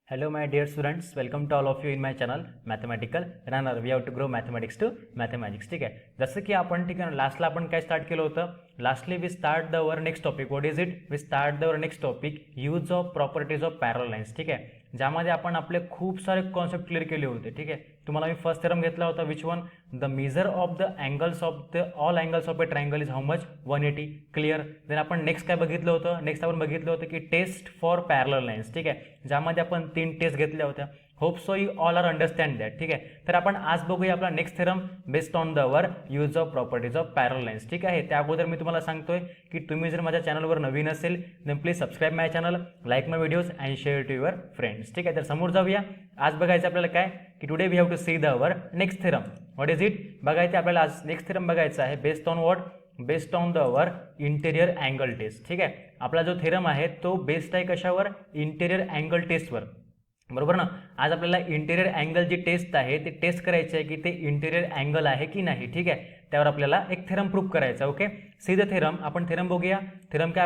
Hello my dear students, welcome to all of you in my channel Mathematical Runner. We have to grow mathematics to mathematics. ठीक आहे. जसं की आपण ठीक आहे लास्टला आपण काय स्टार्ट केलं होतं. Lastly we start the our next topic. What is it? We start the our next topic use of properties of parallel lines. ठीक आहे, ज्यामध्ये आपण आपले खूप सारे कॉन्सेप्ट क्लिअर केले होते. ठीक आहे, तुम्हाला मी फर्स्ट थेरम घेतला होता which one the measure of the angles of the all angles of a triangle is how much 180. Clear. Then आपण नेक्स्ट काय बघितलं होतं, नेक्स्ट आपण बघितलं होतं की टेस्ट फॉर पॅरलल लाईन्स. ठीक आहे, ज्यामध्ये आपण 3 टेस्ट घेतल्या होत्या. Hope so you all are understand that. ठीक आहे, तर आपण आज बघूया आपला next theorem based on the our use of properties of parallel lines. ठीक आहे, त्या अगोदर मी तुम्हाला सांगतोय की तुम्ही जर माझ्या चॅनलवर नवीन असेल then please subscribe my channel, like my videos and share to your friends. ठीक आहे, तर समोर जाऊया. आज बघायचं आपल्याला काय की today we have to see the our next theorem. What is it? बघायचं आपल्याला आज नेक्स्ट थेरम बघायचा आहे based on what, based on the our interior angle test. ठीक आहे, आपला जो थेरम आहे तो बेस्ड आहे कशावर? इंटेरियर अँगल टेस्टवर. बरोबर ना. आज आपल्याला इंटेरियर अँगल जी टेस्ट आहे ते टेस्ट करायचे आहे की ते इंटेरियर अँगल आहे की नाही. ठीक आहे, त्यावर आपल्याला एक थेरम प्रूव्ह करायचा. Okay, see the theorem. आपण थेरम बघूया. थेरम काय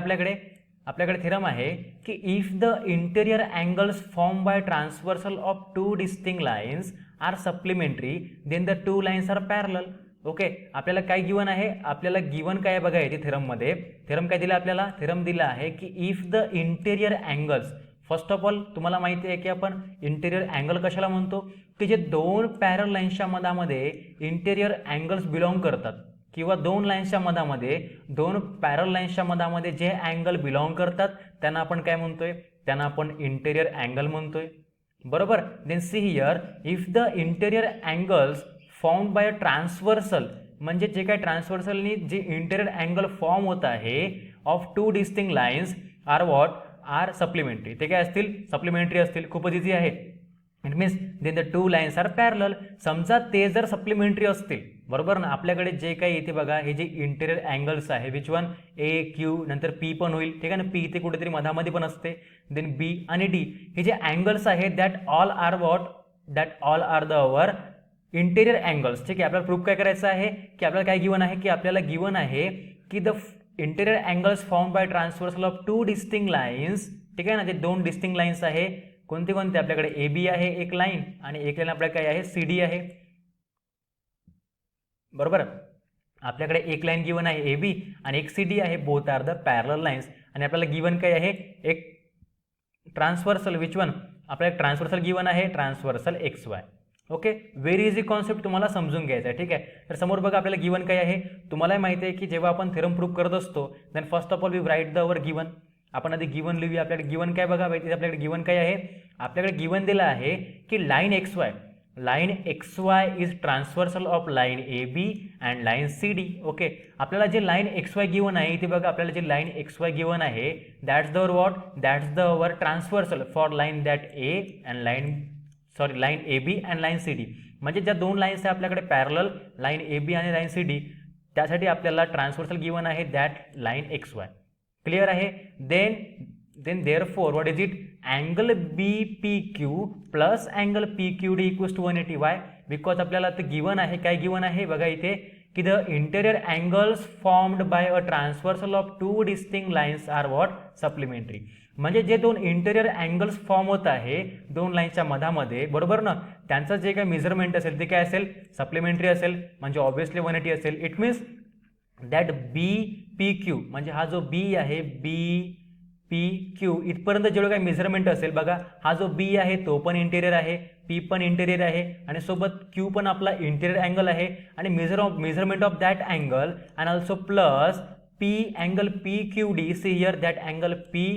आपल्याकडे थेरम आहे की if the interior angles form by transversal of 2 distinct lines are supplementary then the 2 lines are parallel. Okay, आपल्याला काय गिवन आहे? आपल्याला गिवन काय बघा येते थेरममध्ये. थेरम काय दिला आपल्याला? थेरम दिला आहे की if the interior angles, first of all तुम्हाला माहिती आहे की आपण इंटेरियर अँगल कशाला म्हणतो की जे 2 पॅरल लाईन्सच्या मधामध्ये इंटेरियर अँगल्स बिलॉंग करतात किंवा 2 लाईन्सच्या मधामध्ये 2 पॅरल लाईन्सच्या मधामध्ये जे अँगल बिलॉंग करतात त्यांना आपण काय म्हणतोय? त्यांना आपण इंटेरियर अँगल म्हणतोय. बरोबर. Then see here, if the interior angles form by transversal, म्हणजे जे काय ट्रान्सव्हर्सलनी जे इंटेरियर अँगल फॉर्म होत आहे of 2 distinct lines are what, are supplementary. ते काय असतील? सप्लिमेंटरी असतील. खूपच इझी आहे. It means then the 2 lines are parallel. समजा ते जर सप्लिमेंटरी असतील, बरोबर ना, आपल्याकडे जे काही इथे बघा हे जे इंटेरियर अँगल्स आहे विच वन ए क्यू नंतर पी पण होईल. ठीक आहे ना, पी इथे कुठेतरी मधामध्ये पण असते. देन बी आणि डी हे जे अँगल्स आहेत that all are what, that all are the our interior angles. ठीक आहे, आपल्याला प्रूव्ह काय करायचं आहे की आपल्याला काय गिवन आहे की आपल्याला गिवन आहे की the interior angles form by transversal of 2 distinct lines. ठीक आहे ना, जे 2 डिस्टिंक्ट लाईन्स आहे कोणते कोणते? आपल्याकडे ए बी आहे एक लाईन आणि एक लाईन आपल्याला काय आहे? सी डी आहे. बरोबर, आपल्याकडे एक लाईन गिवन आहे ए बी आणि एक सी डी आहे. Both are the parallel lines. आणि आपल्याला गिवन काय आहे? एक ट्रान्सव्हर्सल विच वन, आपल्याला ट्रान्सव्हर्सल गिवन आहे transversal X Y. Okay, very easy concept तुम्हाला समजून घ्यायचा आहे. ठीक आहे, तर समोर बघा आपल्याला गिवन काय आहे. तुम्हालाही माहिती आहे की जेव्हा आपण थेरम प्रूव्ह करत असतो then first of all we write the our given. आपण आधी गिवन लिहूया. आपल्याकडे गिवन काय बघा, आपल्याकडे गिवन काय आहे? आपल्याकडे गिवन दिलं आहे की line X Y is transversal of line A B and line C D. Okay, आपल्याला जे लाईन एक्स वाय गिवन आहे इथे बघा, आपल्याला जे लाईन एक्स वाय गिवन आहे that's the what, that's the our transversal for line that A and line A B and line C D. म्हणजे ज्या 2 लाईन्स आहे आपल्याकडे पॅरलल, लाईन ए बी आणि लाईन सी डी, त्यासाठी आपल्याला transversal given आहे that line X Y. Clear आहे. Then therefore what is it? Angle B P Q plus angle P Q D equals to 180. Why? Because आपल्याला ते given आहे. काय given आहे बघा इथे की the interior angles formed by a transversal of 2 distinct lines are what, supplementary. म्हणजे जे 2 इंटेरियर अँगल्स फॉर्म होत आहे 2 लाईन्सच्या मधामध्ये, बरोबर ना, त्यांचं जे काही मेजरमेंट असेल ते काय असेल? सप्लिमेंटरी असेल. म्हणजे ऑब्व्हियसली 180 असेल. It means that B P Q, म्हणजे हा जो बी आहे बी पी क्यू इथपर्यंत जेवढं काही मेजरमेंट असेल बघा, हा जो बी आहे तो पण इंटेरियर आहे, पी पण इंटेरियर आहे आणि सोबत क्यू पण आपला इंटेरियर अँगल आहे आणि measurement of that angle and also plus P angle P Q D. See here that angle P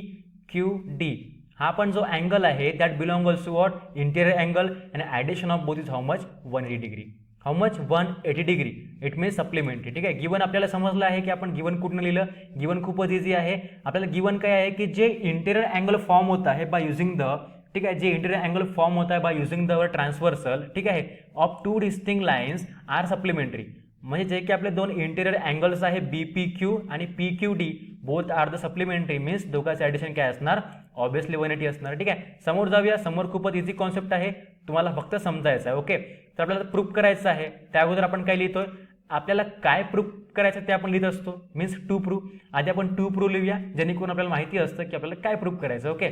Q D, हा पण जो अँगल आहे that belongs to what, interior angle and addition of both is how much? 180 degree. How much? 180 degree. It means supplementary. ठीक आहे, given आपल्याला समजलं आहे की आपण गिवन कुठून लिहिलं. गिवन खूपच इझी आहे. आपल्याला गिवन काय आहे की जे इंटेरियर अँगल फॉर्म होत आहे बाय युझिंग द, ठीक आहे, जे इंटेरियर अँगल फॉर्म होत आहे बाय युझिंग द ट्रान्सव्हर्सल, ठीक आहे, of 2 distinct lines are supplementary. म्हणजे जे की आपले 2 इंटेरियर अँगल्स आहे बी पी क्यू आणि P Q D both are the supplementary. Means दोघांचं ॲडिशन काय असणार? ऑब्व्हियसली 180 असणार. ठीक आहे, समोर जाऊया. समोर खूपच इझी कॉन्सेप्ट आहे, तुम्हाला फक्त समजायचं आहे. ओके, तर आपल्याला प्रूव्ह करायचं आहे. त्या अगोदर आपण काय लिहितोय? आपल्याला काय प्रूव्ह करायचं ते आपण लिहित असतो. Means to prove. आधी आपण टू प्रूव्ह लिहूया जेणेकरून आपल्याला माहिती असतं की आपल्याला काय प्रूव्ह करायचं. ओके,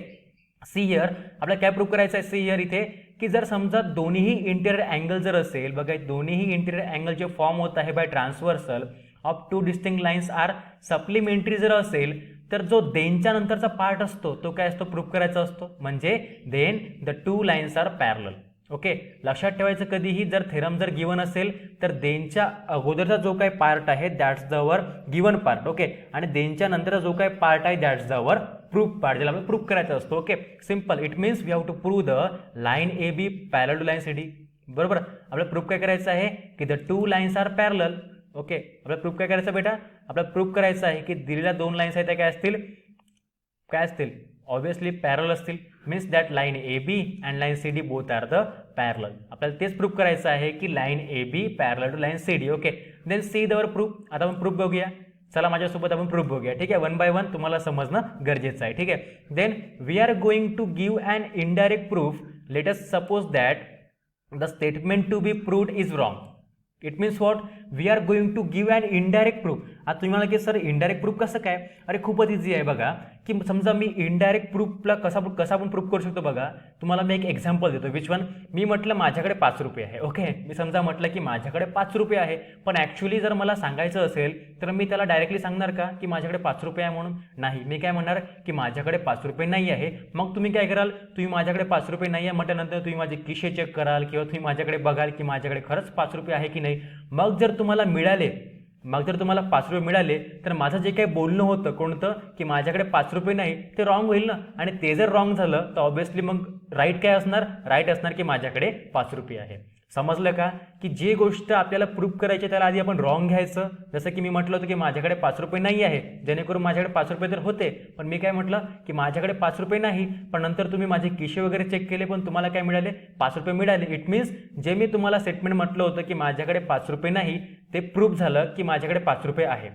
सी हिअर आपल्याला काय प्रूव्ह करायचं आहे सी हिअर इथे की जर समजा दोन्हीही इंटेरियर अँगल जर असेल बघा दोन्हीही इंटेरियर अँगल जे फॉर्म होत आहे by transversal of two distinct lines are supplementary जर असेल तर जो देनच्या नंतरचा पार्ट असतो तो काय असतो प्रूव्ह करायचा असतो म्हणजे then the two lines are parallel. Okay लक्षात ठेवायचं कधीही जर थेरम जर गिवन असेल तर देनच्या अगोदरचा जो काही पार्ट आहे that's the our given part. Okay आणि देनच्या नंतरचा जो काही पार्ट आहे that's the our proof part ज्याला आपल्याला प्रूफ करायचं असतो. Okay simple it means we have to prove the line A B parallel to line C D. बरोबर आपल्याला प्रूफ काय करायचं आहे की the two lines are parallel. Okay आपल्याला प्रूफ काय करायचं बेटा आपल्याला प्रूफ करायचं आहे की दिलेल्या दोन लाईन्स आहेत त्या काय असतील ऑब्वियसली पॅरल असतील. Means that line A B and line C D both are the parallel. आपल्याला तेच प्रूफ करायचं आहे की line A B parallel to line C D. Okay then see the our proof. आता आपण प्रूफ बघूया. चला माझ्यासोबत आपण प्रूफ बघूया. ठीक आहे वन बाय वन तुम्हाला समजणं गरजेचं आहे. ठीक आहे then we are going to give and indirect proof. Let us suppose that the statement to be proved is wrong. It means what we are going to give and indirect proof. आता तुम्ही म्हणाल की sir indirect proof कसं काय. अरे खूपच easy आहे बघा की समजा मी इनडायरेक्ट प्रूफला कसा आपण प्रूफ करू शकतो बघा. तुम्हाला मी एक एक्झाम्पल देतो. विच वन मी म्हटलं माझ्याकडे 5 रुपये आहे. ओके मी समजा म्हटलं की माझ्याकडे 5 रुपये आहे पण ॲक्च्युली जर मला सांगायचं असेल तर मी त्याला डायरेक्टली सांगणार का की माझ्याकडे 5 रुपये आहे म्हणून. नाही मी काय म्हणणार की माझ्याकडे 5 रुपये नाही आहे. मग तुम्ही काय कराल तुम्ही माझ्याकडे 5 रुपये नाही आहे म्हटल्यानंतर तुम्ही माझे खिसे चेक कराल किंवा तुम्ही माझ्याकडे बघाल की माझ्याकडे खरंच 5 रुपये आहे की नाही. मग जर तुम्हाला 5 रुपये मिळाले तर माझं जे काही बोलणं होतं कोणतं की माझ्याकडे 5 रुपये नाही ते रॉंग होईल ना. आणि ते जर रॉंग झालं तर ऑब्व्हियसली मग राईट काय असणार राईट असणार की माझ्याकडे 5 रुपये आहे. समजलं का की जे गोष्ट आपल्याला प्रूफ करायची त्याला आधी आपण रॉंग घ्यायचं. जसं की मी म्हटलं होतं की माझ्याकडे 5 रुपये नाही आहे जेणेकरून माझ्याकडे 5 रुपये तर होते पण मी काय म्हटलं की माझ्याकडे 5 रुपये नाही पण नंतर तुम्ही माझे खिसे वगैरे चेक केले पण तुम्हाला काय मिळाले 5 रुपये मिळाले. इट मीन्स जे मी तुम्हाला स्टेटमेंट म्हटलं होतं की माझ्याकडे 5 रुपये नाही ते प्रूफ झालं की माझ्याकडे 5 रुपये आहे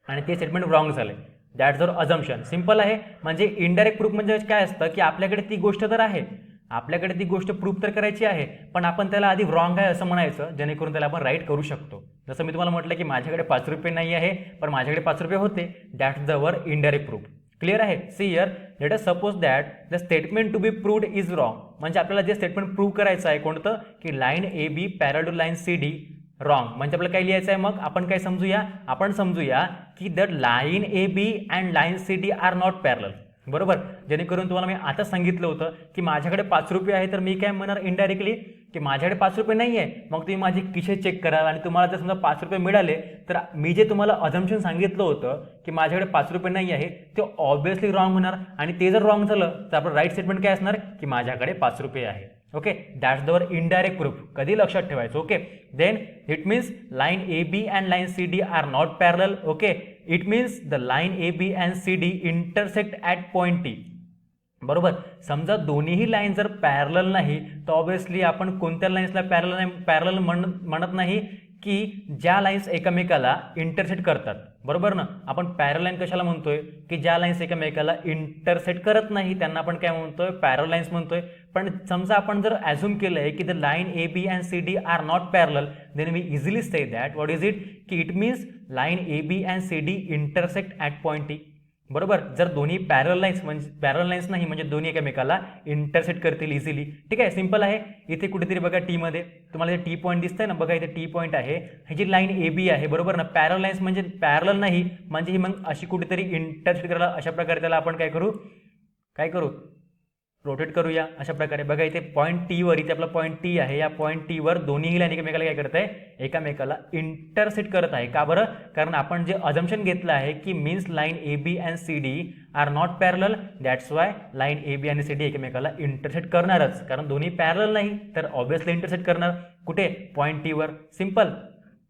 आणि ते स्टेटमेंट रॉंग झालं. That's your assumption. सिम्पल आहे. म्हणजे इनडायरेक्ट प्रूफ म्हणजे काय असतं की आपल्याकडे ती गोष्ट तर आहे आपल्याकडे ती गोष्ट प्रूफ तर करायची आहे पण आपण त्याला आधी रॉंग आहे असं म्हणायचं जेणेकरून त्याला आपण राईट करू शकतो. जसं मी तुम्हाला म्हटलं की माझ्याकडे 5 रुपये नाही आहे पण माझ्याकडे 5 रुपये होते. That's the our indirect proof. Clear आहे. See here let us suppose that the statement to be proved is wrong. म्हणजे आपल्याला जे स्टेटमेंट प्रूव्ह करायचं आहे कोणतं की line A B parallel to line C D wrong. म्हणजे आपल्याला काय लिहायचं आहे मग आपण समजूया की the line A B and line C D are not parallel. बरोबर जेणेकरून तुम्हाला मी आता सांगितलं होतं की माझ्याकडे 5 रुपये आहे तर मी काय म्हणणार इनडायरेक्टली की माझ्याकडे 5 रुपये नाही आहे. मग तुम्ही माझे खिसे चेक कराल आणि तुम्हाला जर समजा 5 रुपये मिळाले तर मी जे तुम्हाला अझम्पशन सांगितलं होतं की माझ्याकडे 5 रुपये नाही आहे ते ऑब्व्हियसली रॉंग होणार आणि ते जर रॉंग झालं तर आपलं राईट स्टेटमेंट काय असणार की माझ्याकडे 5 रुपये आहे. Okay that's the indirect proof. कधी लक्षात ठेवायचं. Okay then it means line A B and line C D are not parallel. Okay it means the line A B and C D intersect at point T. बरोबर समजा दोन्हीही line जर parallel नाही तर obviously आपण कोणत्या लाईन्सला parallel म्हणत नाही की ज्या लाईन्स एकमेकाला इंटरसेक्ट करतात. बरोबर ना. आपण पॅरल लाईन कशाला म्हणतोय की ज्या लाईन्स एकमेकाला इंटरसेक्ट करत नाही त्यांना आपण काय म्हणतोय पॅरल लाईन्स म्हणतोय. पण समजा आपण जर ॲझ्युम केलं आहे की the line A B and C D are not parallel then we easily see that what is it की it means line A B and C D intersect at point T. बरोबर जर दोन्ही पॅरल lines नाही म्हणजे दोन्ही एकमेकाला intersect करतील इझिली. ठीक आहे सिम्पल आहे. इथे कुठेतरी बघा टीमध्ये तुम्हाला टी पॉईंट दिसतंय ना बघा इथे टी पॉईंट आहे. ही जी लाईन ए बी आहे बरोबर ना पॅरल लाईन्स म्हणजे पॅरल नाही म्हणजे ही मग अशी कुठेतरी इंटरसेक्ट करायला अशा प्रकारे त्याला आपण काय करू रोटेट करूया अशा प्रकारे. बघा इथे पॉईंट टीवर इथे आपला पॉईंट टी आहे या पॉईंट टीवर दोन्ही लाईन एकमेकाला काय करत आहे एकामेकाला इंटरसेक्ट करत आहे. का बरं कारण आपण जे अझम्पशन घेतलं आहे की means line A B and C D are not parallel that's why line A B आणि सी डी एकमेकाला इंटरसेक्ट करणारच कारण दोन्ही पॅरलल नाही तर ऑब्व्हियसली इंटरसेक्ट करणार कुठे पॉईंट टीवर. सिम्पल.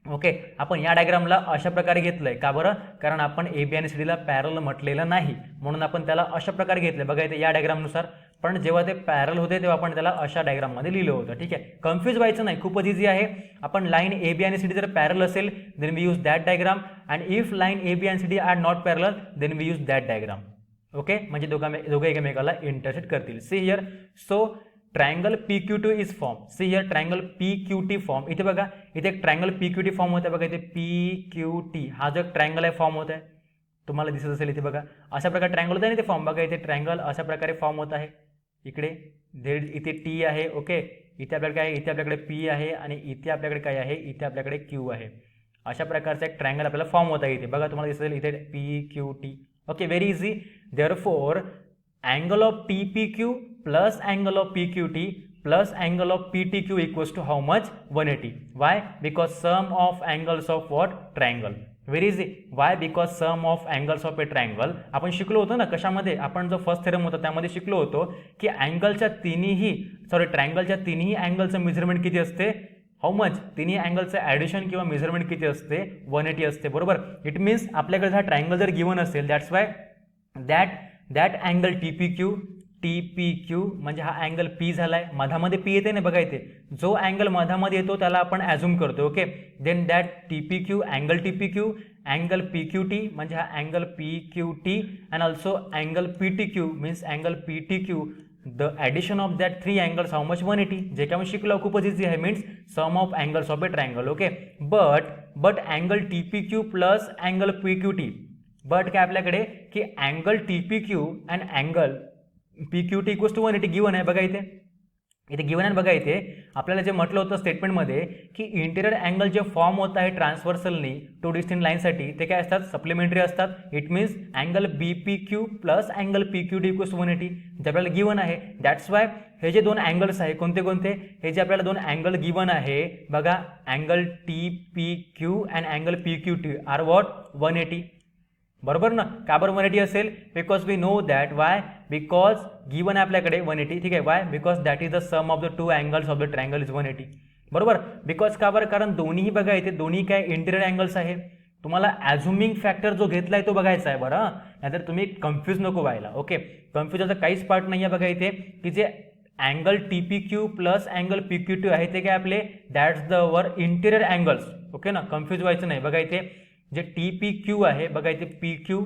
ओके आपण या डायग्रामला अशा प्रकारे घेतलंय का बरं कारण आपण ए बी आणि सी डीला पॅरल म्हटलेलं नाही म्हणून आपण त्याला अशा प्रकारे घेतलं. बघा इथे या डायग्रामनुसार पण जेव्हा ते पॅरल होते तेव्हा आपण त्याला अशा डायग्राममध्ये लिहिलं होतं. ठीक आहे कन्फ्यूज व्हायचं नाही खूपच इझी आहे. आपण लाईन ए बी आणि सी डी जर पॅरल असेल then we use that diagram and if line A B आणि C D are not parallel then we use that diagram. Okay म्हणजे दोघं एकमेकाला इंटरसेक्ट करतील. See here so triangle PQ2 is form. See here triangle PQT form. इथे बघा इथे एक triangle PQT form होत आहे. बघा इथे PQT हा जो एक ट्रायंगल आहे फॉर्म होत आहे तुम्हाला दिसत असेल इथे बघा अशा प्रकारे ट्रायंगल होत आहे ना ते फॉर्म. बघा इथे ट्रायंगल अशा प्रकारे फॉर्म होत आहे. इकडे झेड इथे टी आहे. ओके, इथे आपल्याकडे काय आहे, इथे आपल्याकडे पी आहे आणि इथे आपल्याकडे काय आहे, इथे आपल्याकडे क्यू आहे. अशा प्रकारचा एक ट्रायंगल आपल्याला फॉर्म होता इथे. बघा तुम्हाला दिसेल इथे P Q T. Okay, very easy. Therefore angle of T P Q plus angle of P Q T plus angle of PTQ equals to how much? 180. Why? Because sum of angles of what? Triangle. Very easy. Why? Because sum of angles of a triangle. आपण शिकलो होतो ना कशामध्ये, आपण जो first theorem होता त्यामध्ये शिकलो होतो की अँगलच्या ट्रायंगलच्या तिन्ही अँगलचं मेजरमेंट किती असते? How much? तिन्ही अँगलचं ॲडिशन किंवा मेजरमेंट किती असते? 180 असते. बरोबर. इट मीन्स आपल्याकडे हा ट्रायंगल जर गिवन असेल, that's why that angle T P Q म्हणजे हा अँगल पी झालाय, मधामध्ये पी येते ना बघा इथे, जो अँगल मधामध्ये येतो त्याला आपण ॲझ्युम करतो. Okay, then that T P Q angle T P Q angle P Q T म्हणजे हा angle P Q T and also angle P T Q means angle P T Q. The addition of that three angles how much? 180. जे काय मी शिकलो खूपच easy आहे, means sum of angles of a triangle. Okay, but angle T P Q plus angle P Q T, but काय आपल्याकडे की angle T P Q and angle P Q T equals to 180 given आहे. बघा इथे given आहे. बघा इथे आपल्याला जे म्हटलं होतं स्टेटमेंटमध्ये की इंटिरियर अँगल जे फॉर्म होत आहे ट्रान्सव्हर्सलनी टू डिस्टिंक्ट लाईनसाठी ते काय असतात? सप्लिमेंटरी असतात. It means angle B P Q plus angle P Q T equals to 180 जे आपल्याला गिवन आहे. दॅट्स वाय हे जे दोन अँगल्स आहे कोणते हे जे आपल्याला दोन अँगल गिवन आहे बघा, angle T P Q and angle P Q T are what? 180. बरोबर ना? का बरं 180 असेल? Because we know that. Why? Because given आहे आपल्याकडे 180. ठीक आहे. Why? Because that is the sum of the two angles of the triangle is 180. बरोबर. बिकॉज का बरं? कारण दोन्ही बघा इथे दोन्ही काय इंटिरियर अँगल्स आहे. तुम्हाला ॲझ्युमिंग फॅक्टर जो घेतला आहे तो बघायचा आहे बरं, नाहीतर तुम्ही कन्फ्यूज नको व्हायला. ओके, कन्फ्युजनचा काहीच पार्ट नाही आहे. बघा इथे की जे angle T P Q plus angle P Q T आहे ते काय आपले दॅट्स द वर इंटिरियर अँगल्स. ओके ना, कन्फ्यूज व्हायचं नाही. बघा इथे जे टी पी क्यू आहे बघा इथे पी क्यू,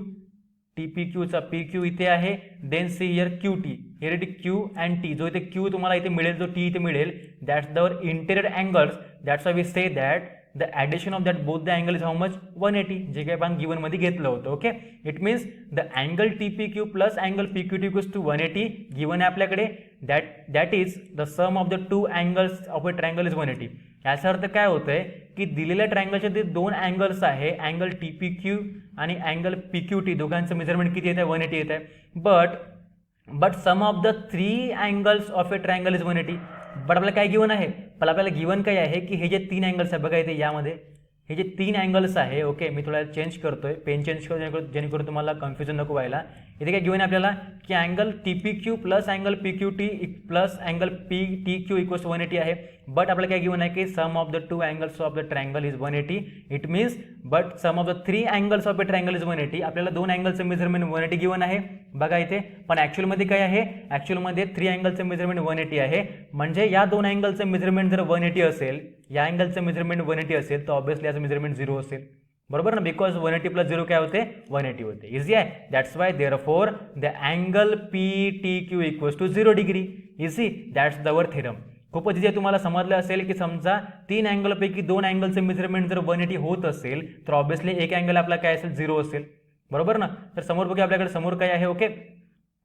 टी पी क्यूचा पी क्यू इथे आहे, then see here Q T, here it Q and T. जो इथे क्यू तुम्हाला इथे मिळेल, जो टी इथे मिळेल, that's their interior angles. That's why we say that the addition of that both the angle is how much? 180. जे काही आपण गिवनमध्ये घेतलं होतं. Okay, it means the angle T P Q plus angle P Q T equals to 180 given आहे आपल्याकडे. That is the sum of the two angles of a triangle is 180. याचा अर्थ काय होतंय की दिलेल्या ट्रायंगलचे ते दोन अँगल्स आहे, अँगल टी पी क्यू आणि अँगल पी क्यू टी, दोघांचं मेजरमेंट किती येत आहे? 180 येत आहे. But sum of the three angles of a triangle is 180. बट आपल्याला काय गिवन आहे? पण आपल्याला गिवन काय आहे की हे जे तीन अँगल्स आहे बघा इथे यामध्ये हे जे तीन अँगल्स आहे. ओके, मी थोडा चेंज करतोय, पेन चेंज करतो जेणेकरून तुम्हाला कन्फ्युजन नको व्हायला. इथे काय गिवन आहे आपल्याला की angle T P Q plus angle P Q T plus angle P T Q equals 180 आहे. बट आपल्याला काय गिवन आहे की sum of the two angles of the triangle is 180. It means but sum of the three angles of the triangle is 180. आपल्याला दोन अँगलचं measurement 180 given आहे बघा इथे. पण ॲक्च्युअलमध्ये काय आहे? ॲक्च्युअलमध्ये थ्री अँगलचं मेजरमेंट 180 आहे. म्हणजे या दोन अँगलचं मेजरमेंट जर 180 असेल, या अँगलचं मेजरमेंट 180 असेल तर ऑब्व्हियसली याचं मेजरमेंट 0 असेल. बरोबर ना? बिकॉज 180 प्लस 0 काय होते? 180 होते. इझी आहे. That's why therefore the angle P T Q equals to 0 degree. Easy. That's their theorem. खूपच इझी. तुम्हाला समजलं असेल की समजा तीन अँगलपैकी दोन अँगलचं मेजरमेंट जर 180 होत असेल तर ऑब्व्हियसली एक अँगल आपला काय असेल? 0 असेल. बरोबर ना? तर समोर बघूया आपल्याकडे समोर काय आहे. ओके,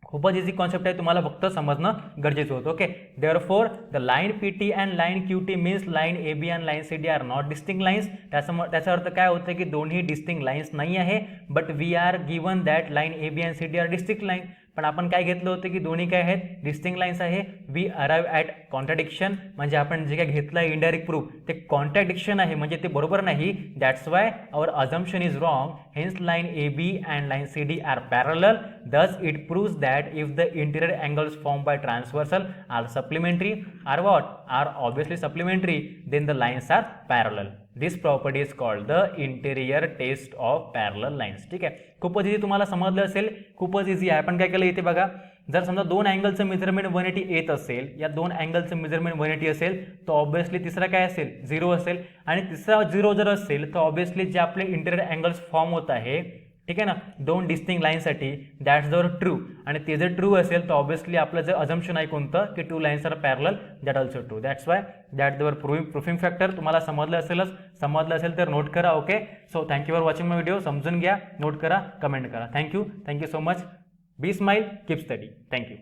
खूपच इझी कॉन्सेप्ट आहे, तुम्हाला फक्त समजणं गरजेचं होतं. Okay, therefore the line P T and line Q T means line A B and line C D are not distinct lines. त्याचा अर्थ काय होतं की दोन्ही डिस्टिंक्ट लाईन्स नाही आहे. But we are given that line A B and C D are distinct line. पण आपण काय घेतलं होतं की दोन्ही काय आहेत? डिस्टिंक्ट लाईन्स आहे. वी अराइव्ह ॲट कॉन्ट्राडिक्शन, म्हणजे आपण जे काय घेतलं आहे इनडायरेक्ट प्रूफ ते कॉन्ट्राडिक्शन आहे, म्हणजे ते बरोबर नाही. That's why our assumption is wrong. Hence line A B and line C D are parallel. Thus it proves that if the interior angles formed by transversal are supplementary, are what? Are obviously supplementary, then the lines are parallel. This property is called the interior test of parallel lines. ठीक आहे, खूपच easy. तुम्हाला समजलं असेल, खूपच easy आहे. आपण काय केलं इथे बघा, जर समजा दोन अँगलचं मेजरमेंट 180 येत असेल, या दोन अँगलचं मेजरमेंट 180 असेल तर ऑब्व्हियसली तिसरा काय असेल? 0 असेल. आणि तिसरा 0 जर असेल तर ऑब्व्हियसली जे आपले इंटिरियर अँगल्स फॉर्म होत आहे, ठीक आहे ना, दोन डिस्टिंक्ट लाईनसाठी, दॅट्स दवर ट्रू. आणि ते जर ट्रू असेल तर ऑब्व्हियसली आपलं जर अझम्पशन आहे कोणतं की two lines are parallel, that also true. That's why that their proofing factor. तुम्हाला समजलं असेल तर नोट करा. Okay, so thank you for watching my video. समजून घ्या, नोट करा, कमेंट करा. Thank you so much. Be smile, keep study. Thank you.